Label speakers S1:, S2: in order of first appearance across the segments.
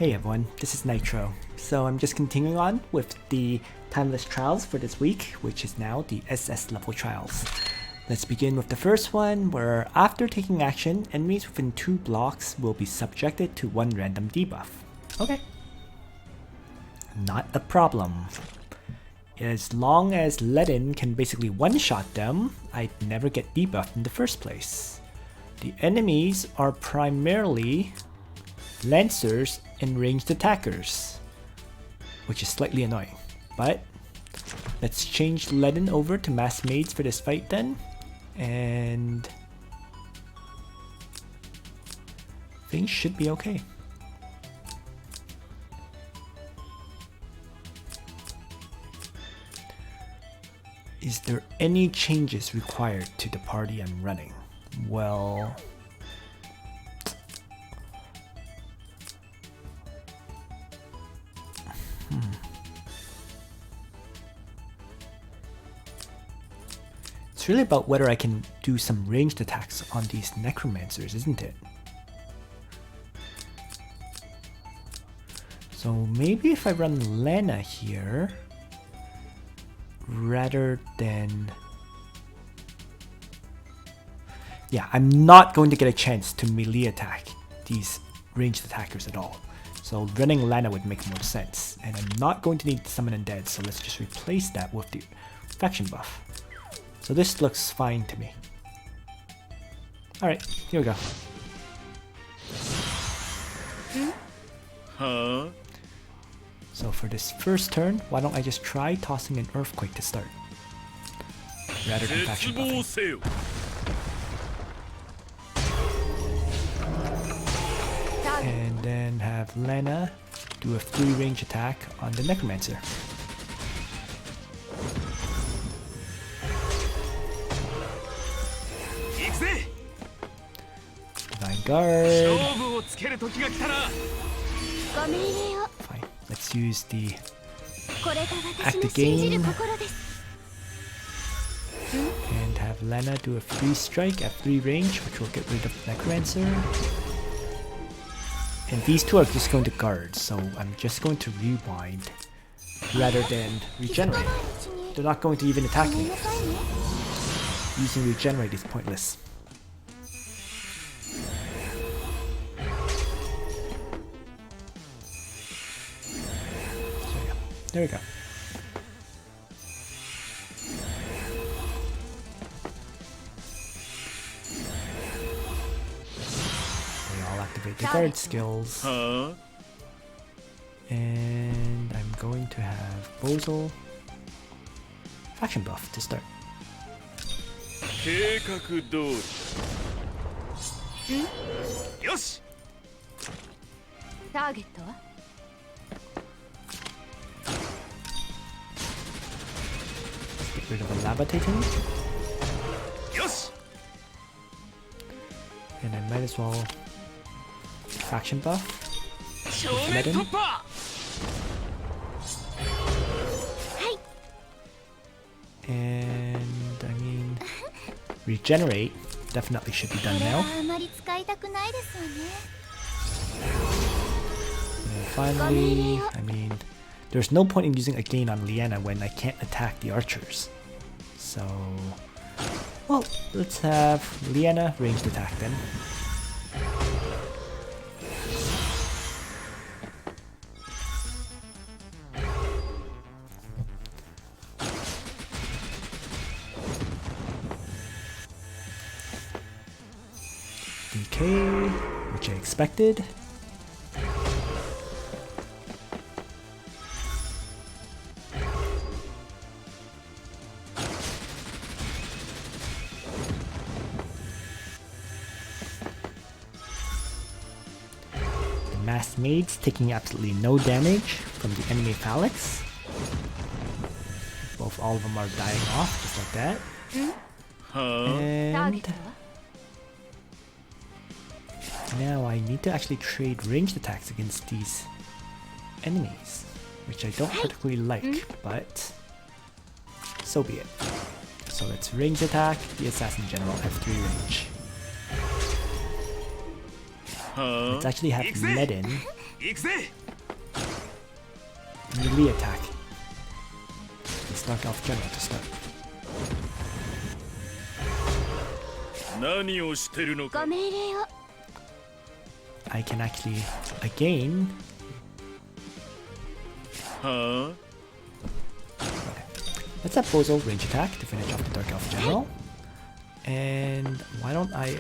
S1: Hey everyone, this is Nitro. So I'm just continuing on with the timeless trials for this week, which is now the SS level trials. Let's begin with the first one, where after taking action, enemies within 2 blocks will be subjected to 1 random debuff. Okay. Not a problem. As long as Ledin can basically one-shot them, I'd never get debuffed in the first place. The enemies are primarily Lancers and ranged attackers, which is slightly annoying. But let's change Ledin over to mass maids for this fight then, and things should be okay. Is there any changes required to the party I'm running? Well, it's really about whether I can do some ranged attacks on these necromancers, isn't it? So maybe if I run Lana here, rather than... Yeah, I'm not going to get a chance to melee attack these ranged attackers at all. So running Lana would make more sense. And I'm not going to need to summon undead, so let's just replace that with the faction buff. So this looks fine to me. Alright, here we go.
S2: Huh?
S1: So for this first turn, why don't I just try tossing an earthquake to start, rather than faction buffing. And then have Lana do a free range attack on the necromancer. Divine Guard. Fine. Let's use the act again and have Lana do a free strike at 3 range, which will get rid of Necromancer. And these two are just going to guard, so I'm just going to rewind rather than regenerate. They're not going to even attack me. Using regenerate is pointless. There we go. They all activate the guard skills. And I'm going to have Bozel faction buff to start.
S3: Target.
S1: Get rid of a lava titan. And I might as well faction buff with Ledin. And I mean, regenerate definitely should be done now. And finally, I mean, there's no point in using a gain on Liana when I can't attack the archers. So, well, let's have Liana ranged attack then. DK, which I expected. Mass maids taking absolutely no damage from the enemy phalanx. All of them are dying off just like that. And now I need to actually trade ranged attacks against these enemies, which I don't particularly like, but so be it. So let's range attack the Assassin General F3 range. Let's actually have Ledin Melee attack. Let's knock off general to start. I can actually again. Okay. Let's have Bozo range attack to finish off the Dark Elf General. And why don't I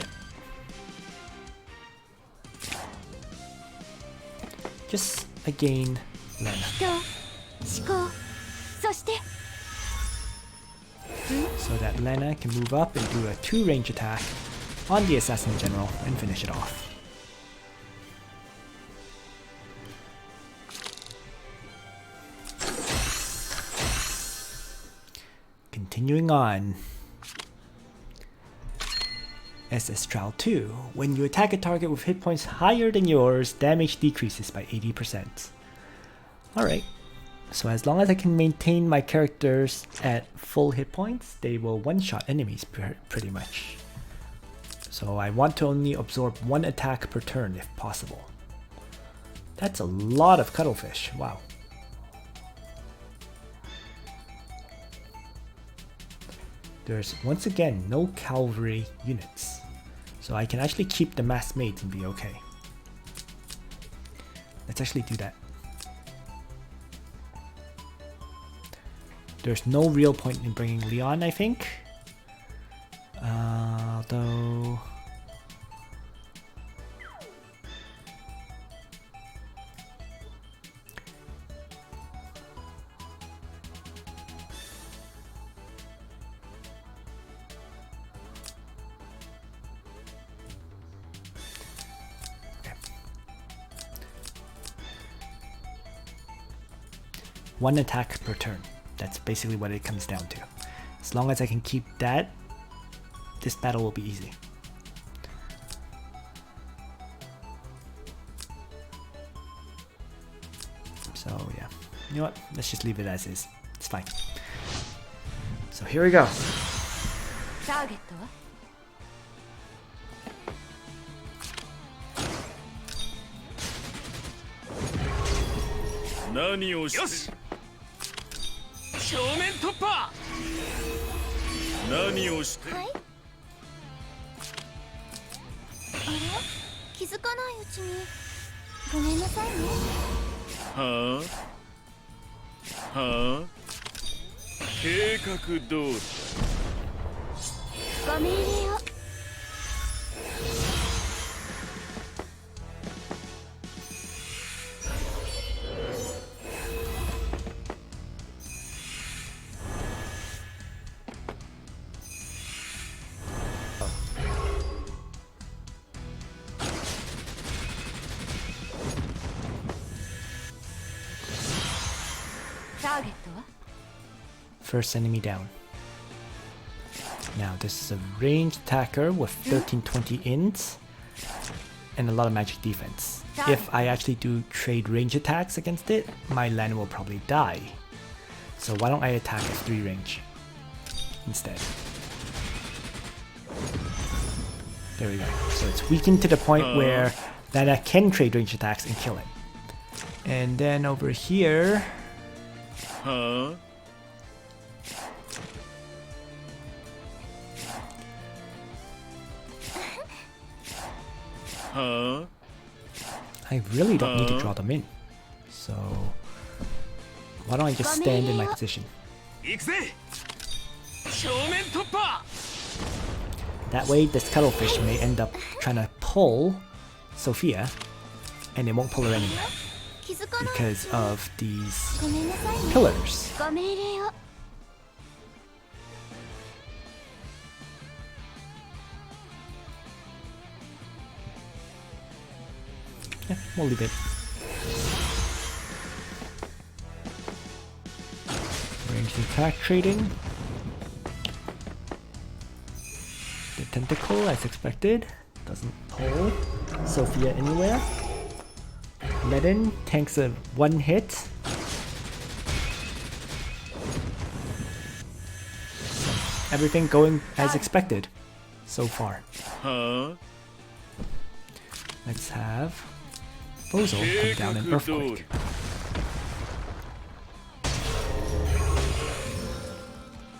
S1: just again Lena. So that Lena can move up and do a 2 range attack on the Assassin General and finish it off. Continuing on. SS Trial 2. When you attack a target with hit points higher than yours, damage decreases by 80%. Alright. So as long as I can maintain my characters at full hit points, they will one-shot enemies pretty much. So I want to only absorb 1 attack per turn if possible. That's a lot of cuttlefish. Wow. There's once again no cavalry units, so I can actually keep the mass maids and be okay. Let's actually do that. There's no real point in bringing Leon, I think. Although... One attack per turn. That's basically what it comes down to. As long as I can keep that, this battle will be easy. So yeah, you know what? Let's just leave it as is. It's fine. So here we go. Target.
S2: Yoshi! 正面突破! 何をしてる? はい? あれ? 気づかないうちにごめんなさいね。はあ? はあ? 計画通り。ご命令を。
S1: First enemy down. Now this is a ranged attacker with 1320 int and a lot of magic defense. If I actually do trade range attacks against it, my Liana will probably die. So why don't I attack at 3 range instead? There we go. So it's weakened to the point where Liana can trade range attacks and kill it. And then over here... I really don't need to draw them in. So why don't I just stand in my position? That way this cuttlefish may end up trying to pull Sophia and it won't pull her anyway because of these pillars. Yeah, we'll leave it. Ranged attack trading. The tentacle, as expected, doesn't pull Sophia anywhere. Maiden tanks a 1 hit. So, everything going as expected so far. Let's have disposal come down an earthquake.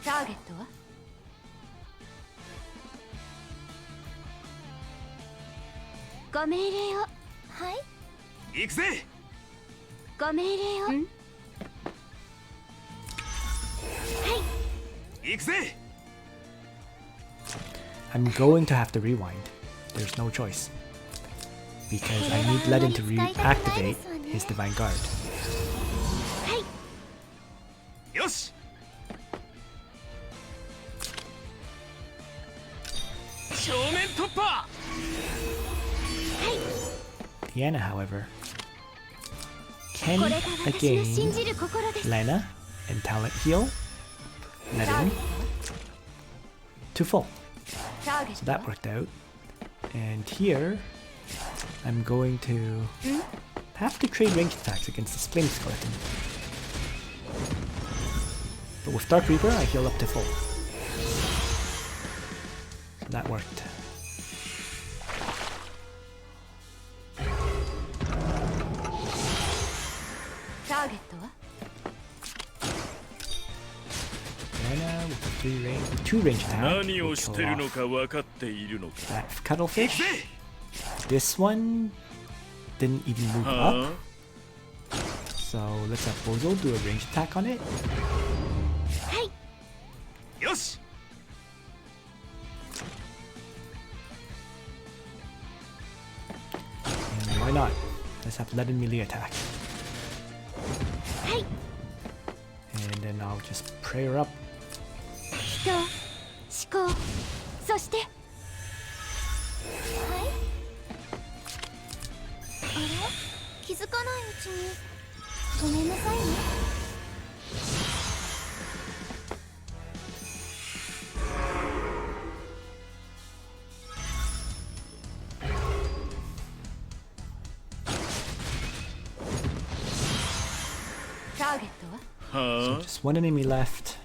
S2: Target はご命令を。はい。行くぜ。ご命令を。はい。行くぜ。
S1: I'm going to have to rewind. There's no choice. Because I need Ledin to reactivate his Divine Guard.
S2: Yosh!
S1: Liana, however, can again Lena and talent heal Ledin to full. So that worked out. And here, I'm going to have to trade ranged attacks against the Spling Skeleton. But with Dark Reaper, I heal up to full. So that worked. Diana with a 2 range attack will kill off that Cuttlefish. This one didn't even move up. So let's have Bozo do a ranged attack on it.
S2: Yosh!
S1: And why not? Let's have Ledin melee attack. And then I'll just pray her up. So just one enemy left,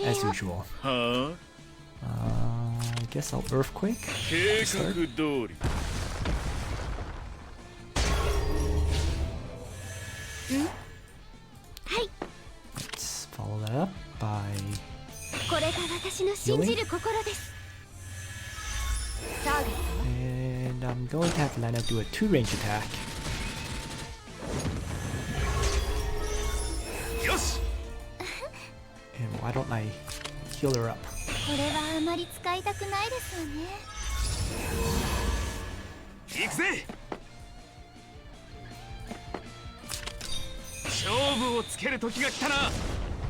S1: as usual. I guess I'll Earthquake to start. Let's follow that up by healing. And I'm going to have Lana do a 2 range attack. And why don't I heal her up?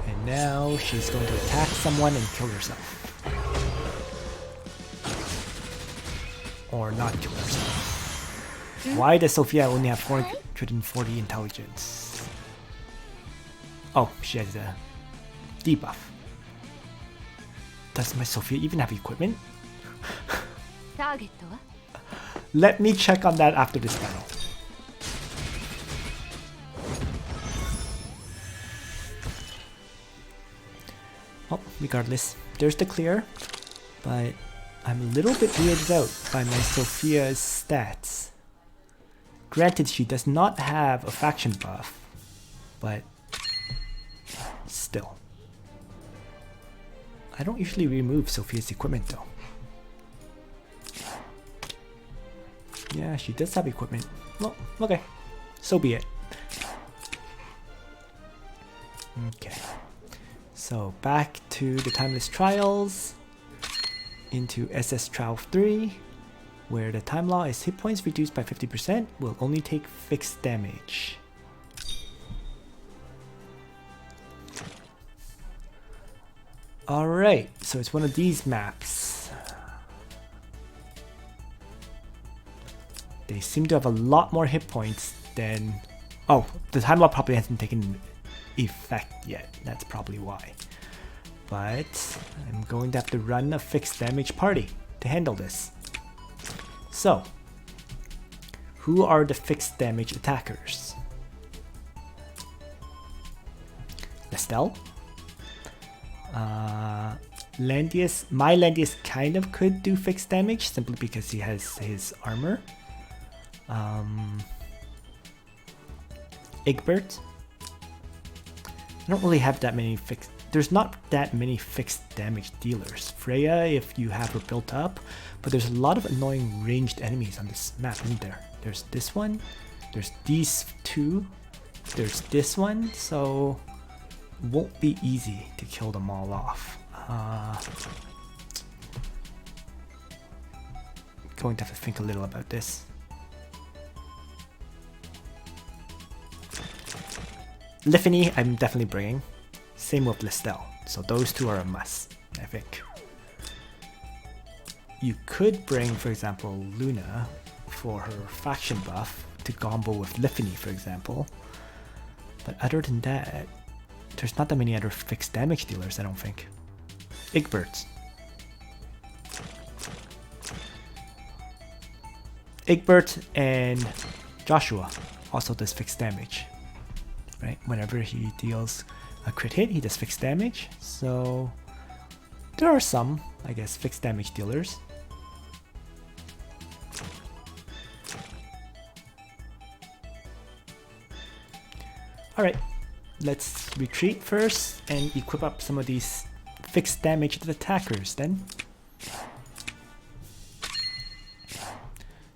S1: And now she's going to attack someone and kill herself. Or not kill herself. Why does Sophia only have 440 intelligence? Oh, she has a debuff. Does my Sophia even have equipment? Let me check on that after this battle. Oh, regardless, there's the clear, but I'm a little bit weirded out by my Sophia's stats. Granted, she does not have a faction buff, but still. I don't usually remove Sophia's equipment though. Yeah, she does have equipment. Well, okay. So be it. Okay. So back to the Timeless Trials. Into SS Trial 3. Where the time law is hit points reduced by 50% will only take fixed damage. Alright, so it's one of these maps. They seem to have a lot more hit points than... Oh, the time law probably hasn't taken effect yet. That's probably why. But I'm going to have to run a fixed damage party to handle this. So, who are the fixed damage attackers? Listell? Landius, my Landius kind of could do fixed damage simply because he has his armor. Egbert. I don't really have that many fixed. There's not that many fixed damage dealers. Freya, if you have her built up, but there's a lot of annoying ranged enemies on this map, isn't there? There's this one, there's these two, there's this one, so it won't be easy to kill them all off. Going to have to think a little about this. Liffany, I'm definitely bringing. Same with Listell. So those two are a must, I think. You could bring, for example, Luna for her faction buff to combo with Liffany, for example. But other than that, there's not that many other fixed damage dealers, I don't think. Egbert. Egbert and Joshua also does fixed damage. Right? Whenever he deals a crit hit, he does fixed damage. So there are some, I guess, fixed damage dealers. Alright, let's retreat first and equip up some of these fixed damage attackers then.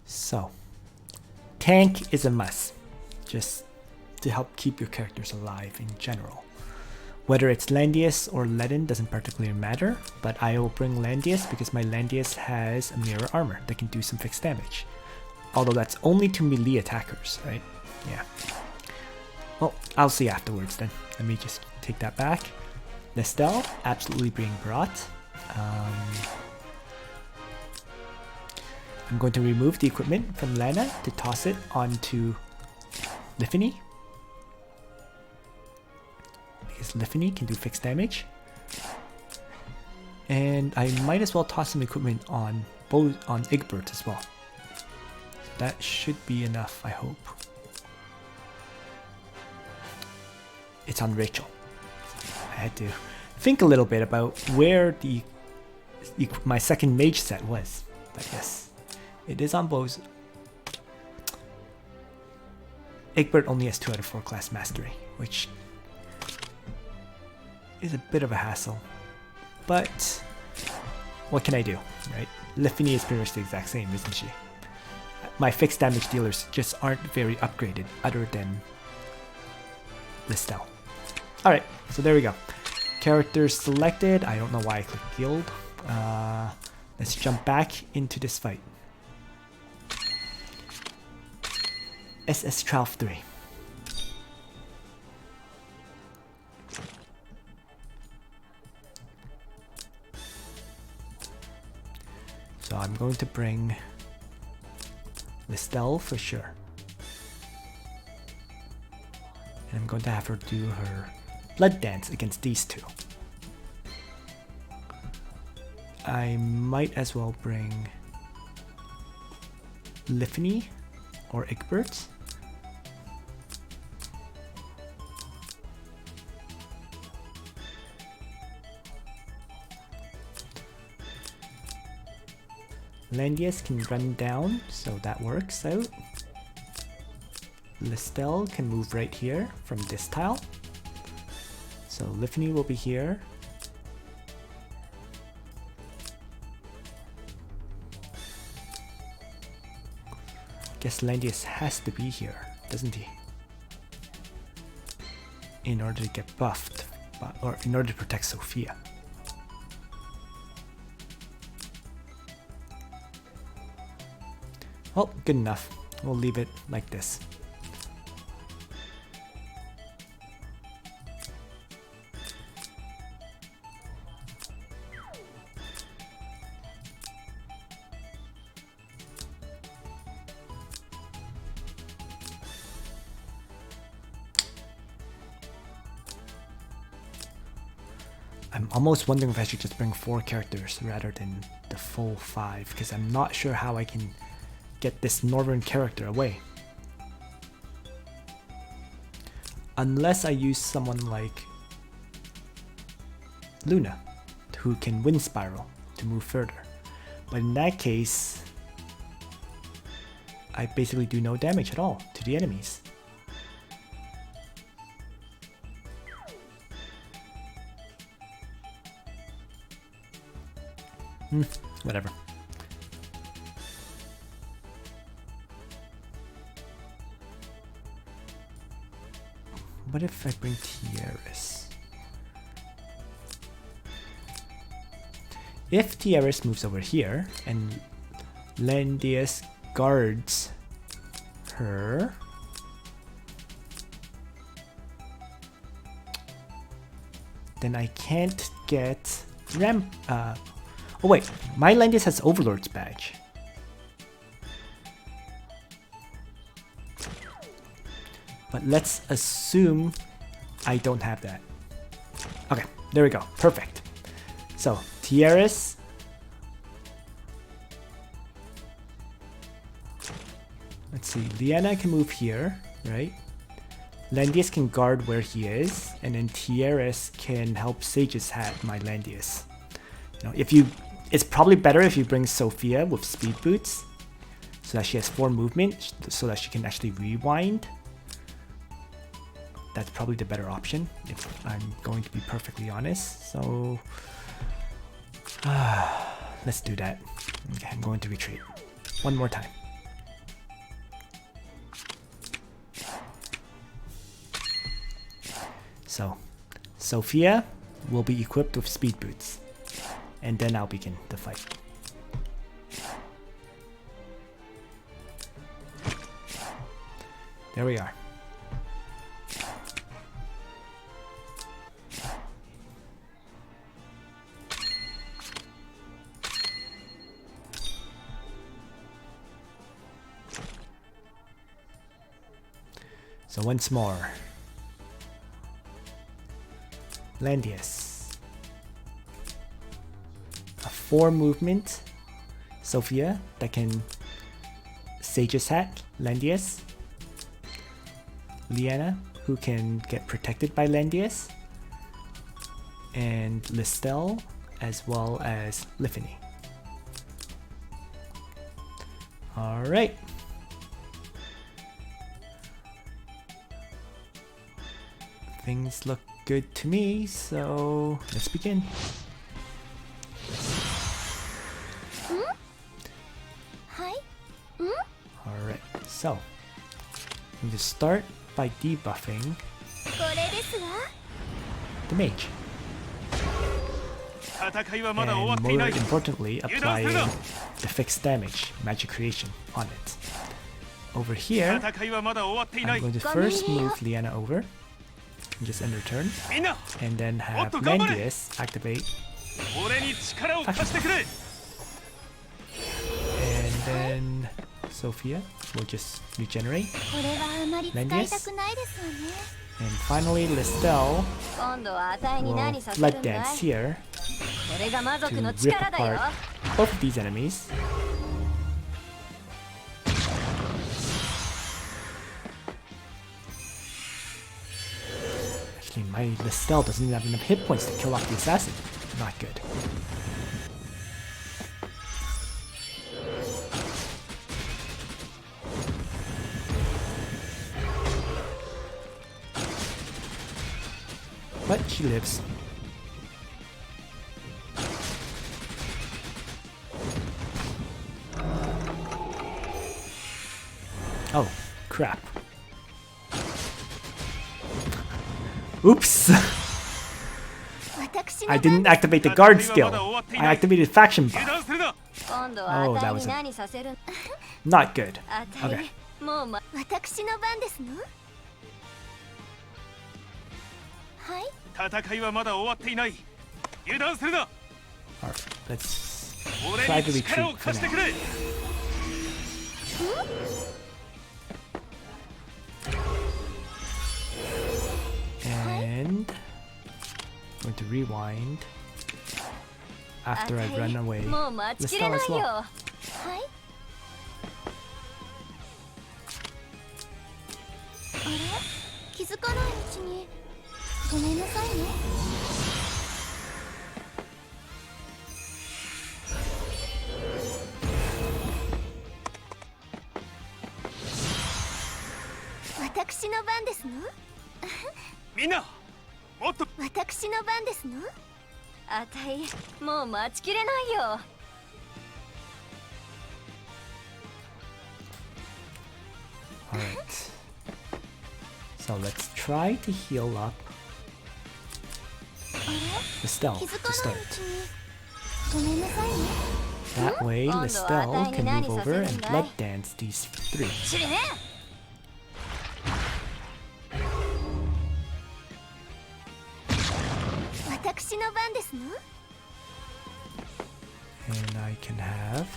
S1: So, tank is a must, just to help keep your characters alive in general. Whether it's Landius or Ledin doesn't particularly matter, but I will bring Landius because my Landius has a mirror armor that can do some fixed damage. Although that's only to melee attackers, right? Yeah. Well, I'll see afterwards then. Let me just take that back. Listell, absolutely being brought. I'm going to remove the equipment from Liana to toss it onto Liffany. Because Liffany can do fixed damage. And I might as well toss some equipment on Egbert as well. That should be enough, I hope. It's on Rachel. I had to think a little bit about where my second mage set was. But yes, it is on bows. Egbert only has 2 out of 4 class mastery, which is a bit of a hassle. But what can I do, right? Liffany is pretty much the exact same, isn't she? My fixed damage dealers just aren't very upgraded other than Listell. Alright, so there we go. Characters selected. I don't know why I clicked guild. Let's jump back into this fight. SS Trial 3. So I'm going to bring Listell for sure. And I'm going to have her do her blood dance against these two. I might as well bring Liffany or Egbert. Landius can run down, so that works out. Listell can move right here from this tile. So Liffany will be here. Guess Landius has to be here, doesn't he? In order to get buffed, or in order to protect Sophia. Well, good enough. We'll leave it like this. I'm almost wondering if I should just bring 4 characters rather than the full 5, because I'm not sure how I can get this northern character away. Unless I use someone like Luna, who can wind spiral to move further. But in that case, I basically do no damage at all to the enemies. Whatever. What if I bring Tiaris? If Tiaris moves over here and Landius guards her, then I can't get oh wait, my Landius has Overlord's badge. But let's assume I don't have that. Okay, there we go. Perfect. So, Tiaris. Let's see. Liana can move here, right? Landius can guard where he is, and then Tiaris can help Sage's hat my Landius. You know, it's probably better if you bring Sophia with speed boots, so that she has 4 movement, so that she can actually rewind. That's probably the better option, if I'm going to be perfectly honest. So, let's do that. Okay, I'm going to retreat. One more time. So, Sophia will be equipped with speed boots, and then I'll begin the fight. There we are. So once more, Landius, a 4 movement Sophia that can Sage's hat Landius, Liana who can get protected by Landius, and Listell as well as Liffany. Alright. Things look good to me, so let's begin. Alright, so I'm going to start by debuffing the mage. And more importantly, applying the fixed damage magic creation on it. Over here, I'm going to first move Liana over. Just end her turn, and then have Landius activate faction. And then Sophia will just regenerate Landius. And finally Listell will Blood Dance here to rip apart both of these enemies. My Listell doesn't even have enough hit points to kill off the assassin. Not good. But she lives. Oh, crap. Oops! I didn't activate the guard skill. I activated faction buff. Oh, that was not good. Okay. Alright, let's try to retreat for now. And I'm going to rewind after I run away. Listell as well. So let's try to heal up Listell to start. That way Listell can move over and blood dance these three. And I can have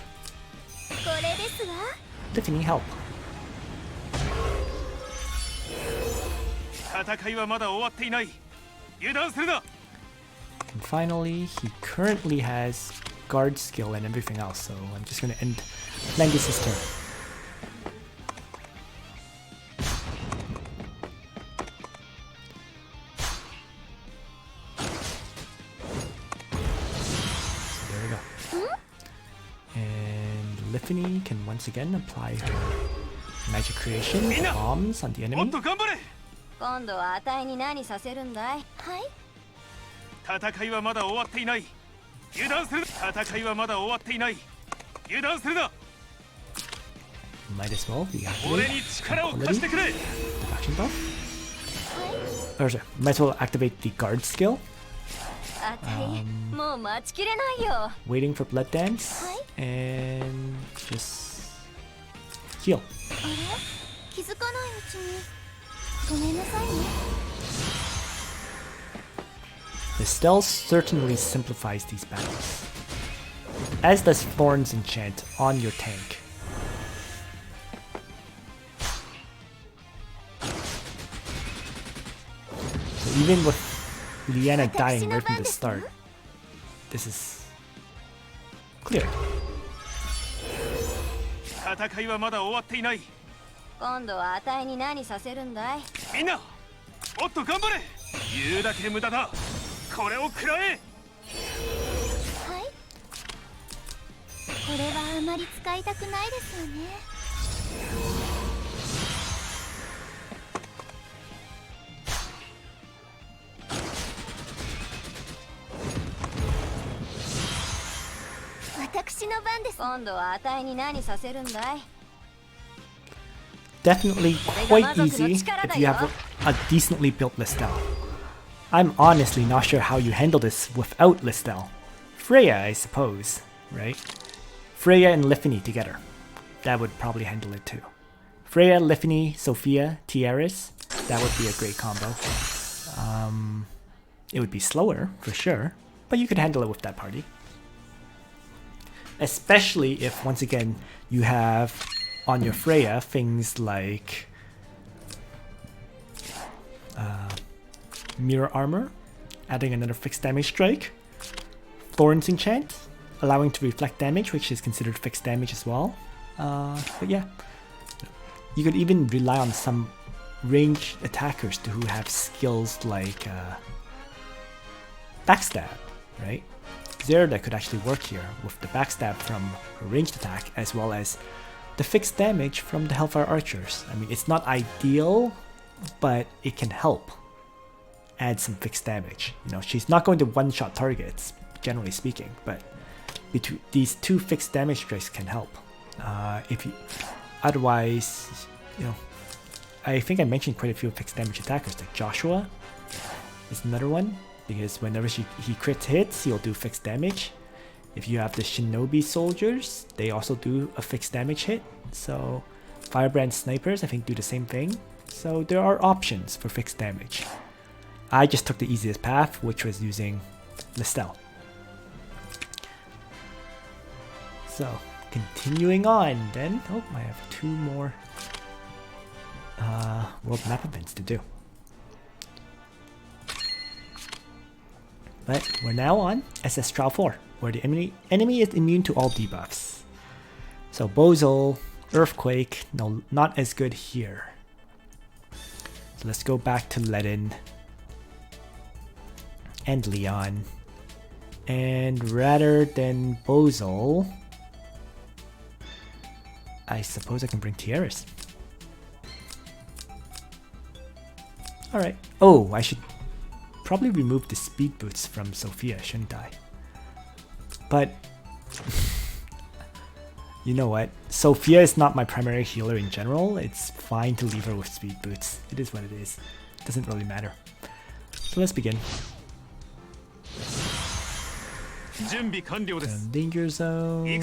S1: Liffany help. And finally, he currently has guard skill and everything else, so I'm just gonna end Langrisser's turn. So there we go. And Liffany can once again apply her magic creation bombs on the enemy.
S2: 今度はあたいに何させるんだい？はい。戦いはまだ終わっていない。油断する。戦いはまだ終わっていない。油断するな。
S1: Might as well reactivate the faction buff. Or sorry, might as well activate the guard skill. Waiting for blood dance and just heal. Listell certainly simplifies these battles, as does Thorn's enchant on your tank. So even with Liana dying right from the start, this is clear.
S2: 戦いはまだ終わっていない。今度はあたいに何させるんだい？みんな、もっと頑張れ。言うだけ無駄だ。これを食らえ。はい。これはあまり使いたくないですよね。私の番です。今度はあたいに何させるんだい
S1: ？Definitely quite easy if you have a decently built Listell. I'm honestly not sure how you handle this without Listell. Freya, I suppose, right? Freya and Liffany together. That would probably handle it too. Freya, Liffany, Sophia, Tiaris. That would be a great combo. It would be slower, for sure, but you could handle it with that party. Especially if, once again, you have on your Freya things like mirror armor, adding another fixed damage strike, Thorn's enchant, allowing to reflect damage, which is considered fixed damage as well. But yeah, you could even rely on some ranged attackers who have skills like backstab, right? Zerda could actually work here with the backstab from her ranged attack as well as the fixed damage from the Hellfire Archers. I mean, it's not ideal, but it can help add some fixed damage. You know, she's not going to one-shot targets, generally speaking, but these two fixed damage strikes can help. If you, otherwise, you know, I think I mentioned quite a few fixed damage attackers, like Joshua is another one, because whenever he crit hits, he'll do fixed damage. If you have the Shinobi soldiers, they also do a fixed damage hit. So Firebrand snipers, I think, do the same thing. So there are options for fixed damage. I just took the easiest path, which was using Listell. So continuing on then. Oh, I have two more world map events to do. But we're now on SS Trial 4, where the enemy is immune to all debuffs. So Bozol, Earthquake, no, not as good here. So let's go back to Ledin and Leon. And rather than Bozol, I suppose I can bring Tiaris. Alright. Oh, I should probably remove the speed boots from Sophia, shouldn't I? But You know what? Sophia is not my primary healer in general. It's fine to leave her with speed boots. It is what it is. Doesn't really matter. So let's begin. Danger zone.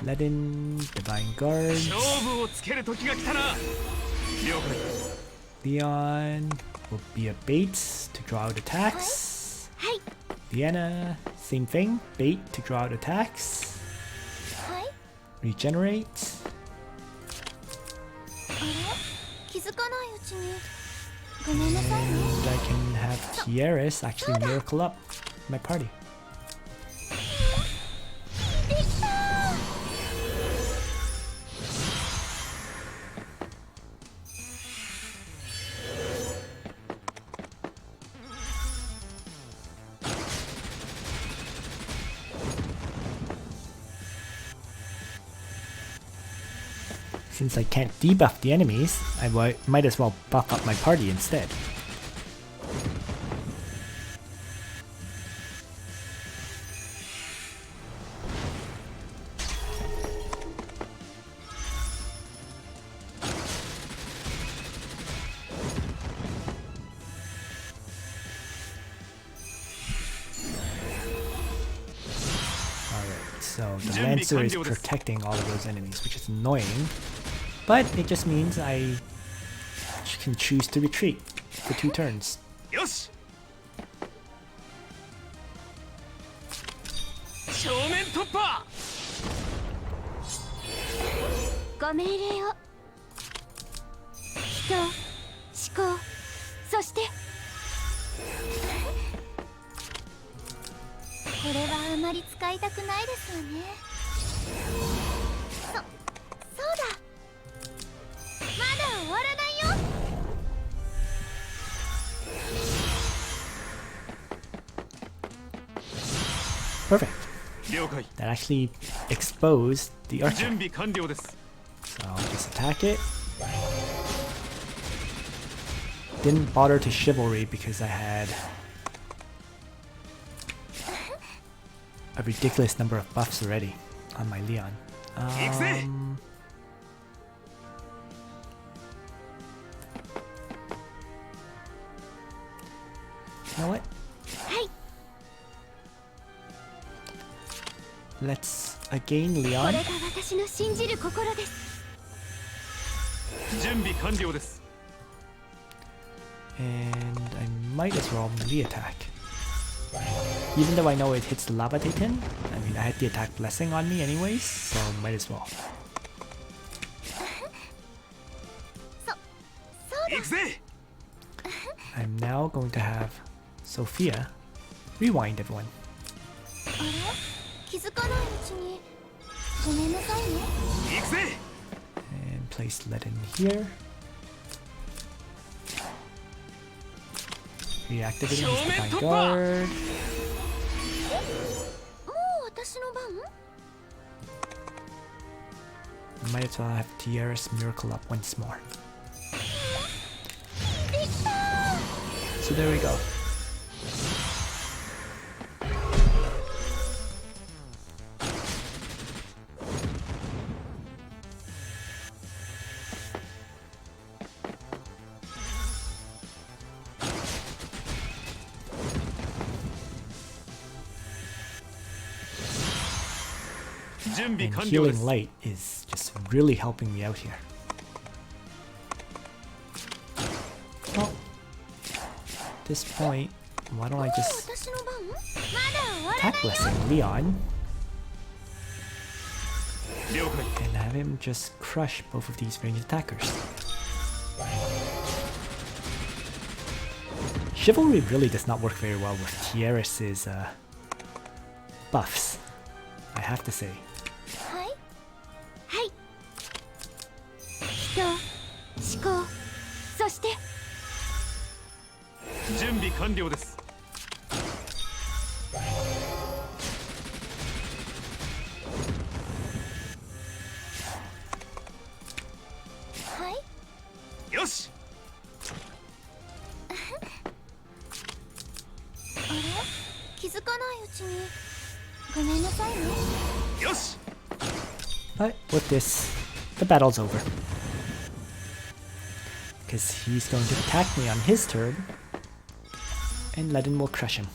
S1: Let in divine guard. Leon will be a bait to draw out attacks. Liana, same thing. Bait to draw out attacks. Regenerate. And I can have Tiaris actually miracle up my party. Since I can't debuff the enemies, I might as well buff up my party instead. Alright, so the Lancer is protecting all of those enemies, which is annoying. But it just means I can choose to retreat for 2 turns. Yes. Perfect. That actually exposed the archer. So I'll just attack it. Didn't bother to chivalry because I had a ridiculous number of buffs already on my Leon. You know what? Let's again Leon. And I might as well melee attack. Even though I know it hits the Lava Titan, I mean I had the attack blessing on me anyways, so might as well. I'm now going to have Sophia rewind everyone. And place Let in here. Reactivating his divine guard. Might as well have Tiaris miracle up once more. So there we go. And healing light is just really helping me out here. Well, at this point, why don't I just attack blessing Leon and have him just crush both of these ranged attackers. Chivalry really does not work very well with Tiaris's buffs, I have to say. But with this, the battle's over. Because he's going to attack me on his turn, and Ledin will crush him.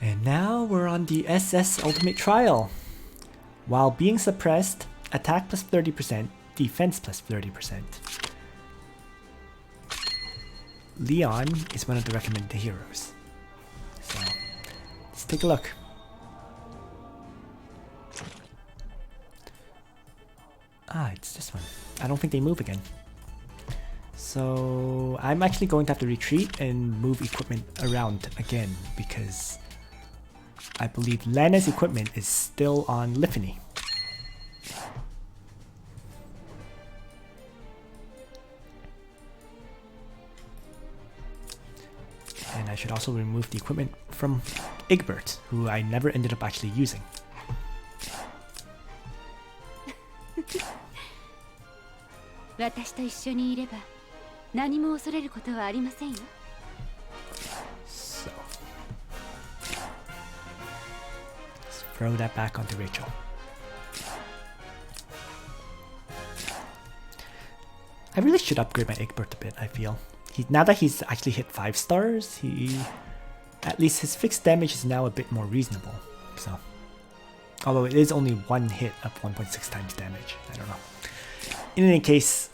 S1: And now we're on the SS Ultimate Trial. While being suppressed, attack plus 30%, defense plus 30%. Leon is one of the recommended heroes. So, let's take a look. Ah, it's this one. I don't think they move again. So, I'm actually going to have to retreat and move equipment around again because I believe Lana's equipment is still on Liffany. And I should also remove the equipment from Egbert, who I never ended up actually using. So, let's throw that back onto Rachel. I really should upgrade my Egbert a bit, I feel. Now that he's actually hit 5 stars, at least his fixed damage is now a bit more reasonable. So, although it is only one hit of 1.6 times damage, I don't know. In any case,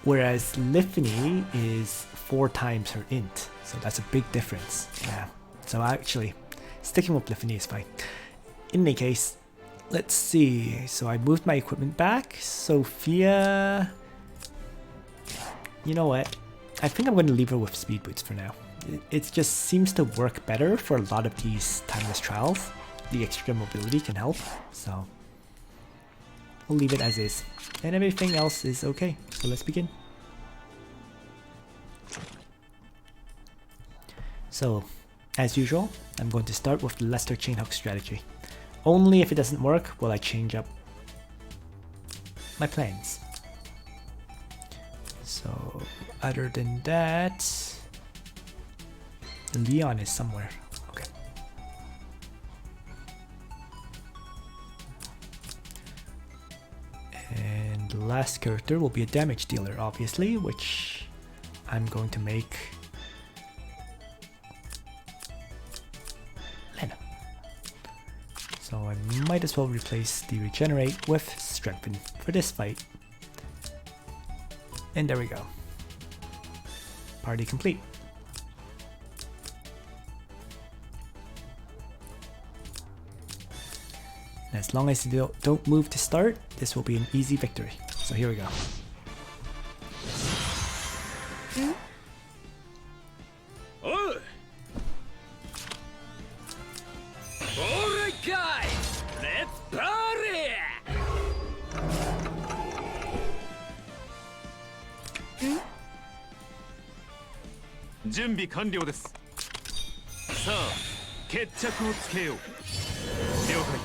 S1: whereas Liffany is 4 times her int, so that's a big difference. Yeah, so actually, sticking with Liffany is fine. In any case, let's see. So I moved my equipment back. Sophia, you know what? I think I'm going to leave her with speed boots for now. It just seems to work better for a lot of these timeless trials. The extra mobility can help, so we'll leave it as is. And everything else is okay, so let's begin. So, as usual, I'm going to start with the Lester Chainhook strategy. Only if it doesn't work will I change up my plans. So, other than that, Leon is somewhere. Okay. And the last character will be a damage dealer, obviously, which I'm going to make Lena. So I might as well replace the regenerate with strengthen for this fight. And there we go. Party complete. And as long as you don't move to start, this will be an easy victory. So here we go.
S2: Alright guys, let's party! 準備完了です。さあ、決着をつけよう。了解。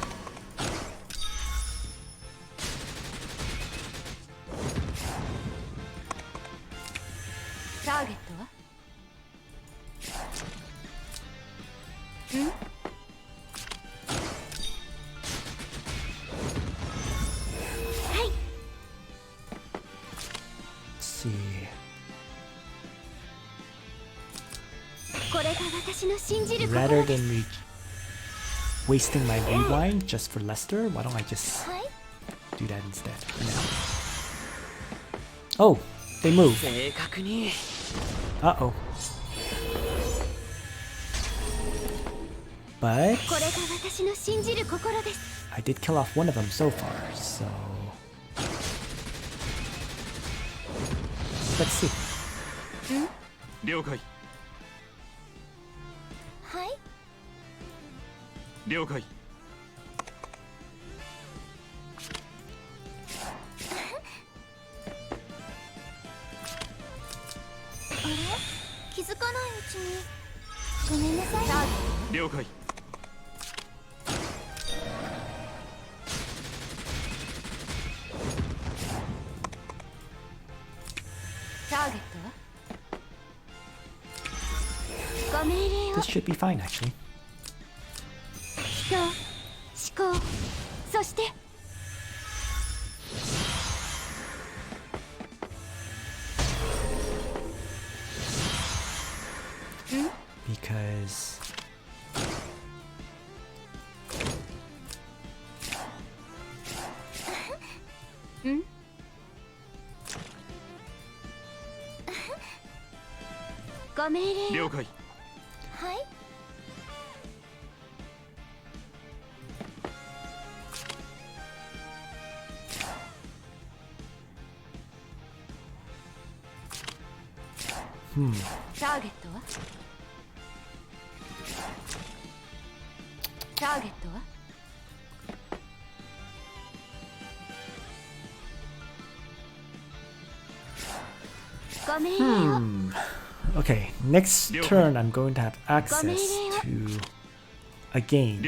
S2: ターゲットは？はい。
S1: Let's see. Rather than wasting my rewind just for Lester, why don't I just do that instead for now? Oh, they move. Uh-oh. But I did kill off one of them so far, so let's see.
S2: 了解。了解。あれ？気づかないうちに。ごめんなさい。了解。
S1: This should be fine, actually. Because Okay, next turn I'm going to have access to a game.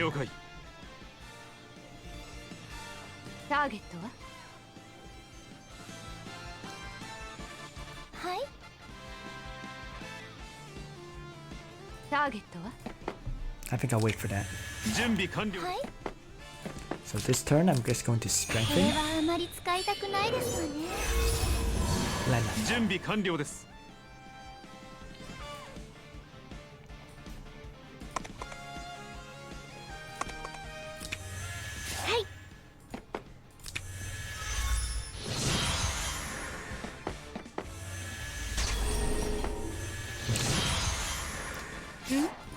S1: I think I'll wait for that. So this turn I'm just going to strengthen Lena.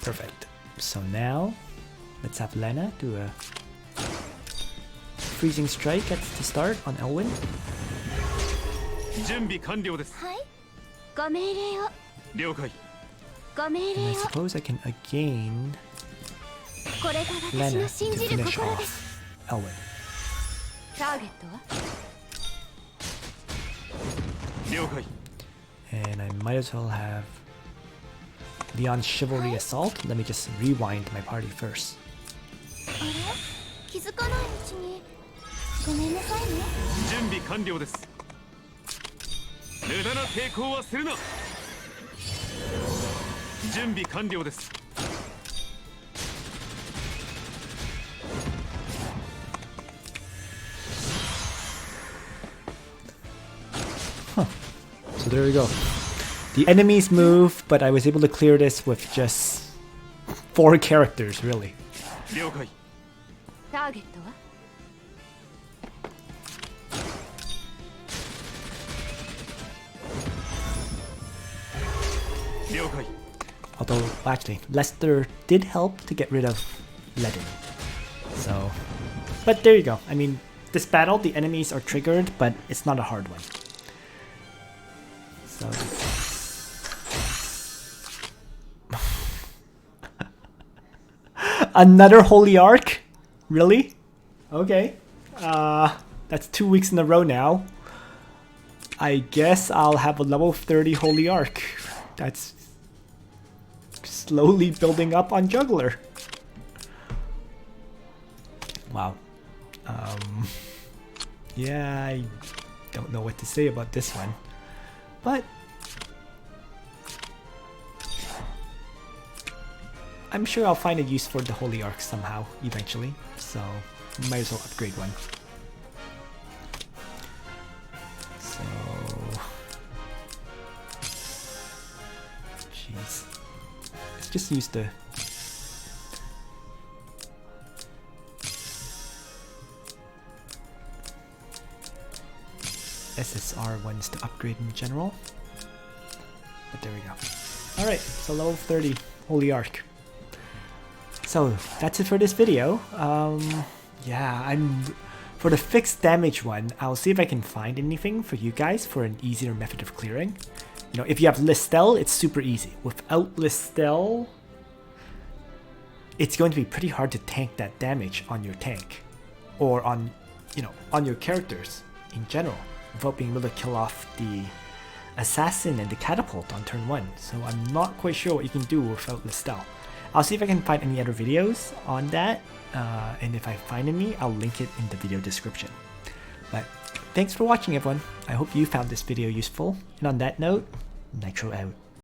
S1: Perfect. So now, let's have Lena do a freezing strike at the start on Elwyn. And I suppose I can again Lena to finish off Elwyn. And I might as well have Leon's Chivalry Assault. Let me just rewind my party first. So there we go. The enemies move, but I was able to clear this with just 4 characters, really. Although, actually, Lester did help to get rid of Ledin. So, but there you go. I mean, this battle, the enemies are triggered, but it's not a hard one. So... Another Holy Arc? Really? Okay. That's 2 weeks in a row now. I guess I'll have a level 30 Holy Arc. That's slowly building up on Juggler. Wow. Yeah, I don't know what to say about this one. But I'm sure I'll find a use for the Holy Arc somehow, eventually. So, might as well upgrade one. So... Jeez. Let's just use the... SSR ones to upgrade in general. But there we go. Alright, so level 30 Holy Arc. So that's it for this video. Yeah, for the fixed damage one, I'll see if I can find anything for you guys for an easier method of clearing. You know, if you have Listell, it's super easy. Without Listell, it's going to be pretty hard to tank that damage on your tank, or on, you know, on your characters in general, without being able to kill off the assassin and the catapult on turn 1. So I'm not quite sure what you can do without Listell. I'll see if I can find any other videos on that, and if I find any, I'll link it in the video description. But thanks for watching everyone. I hope you found this video useful. And on that note, Nitro out.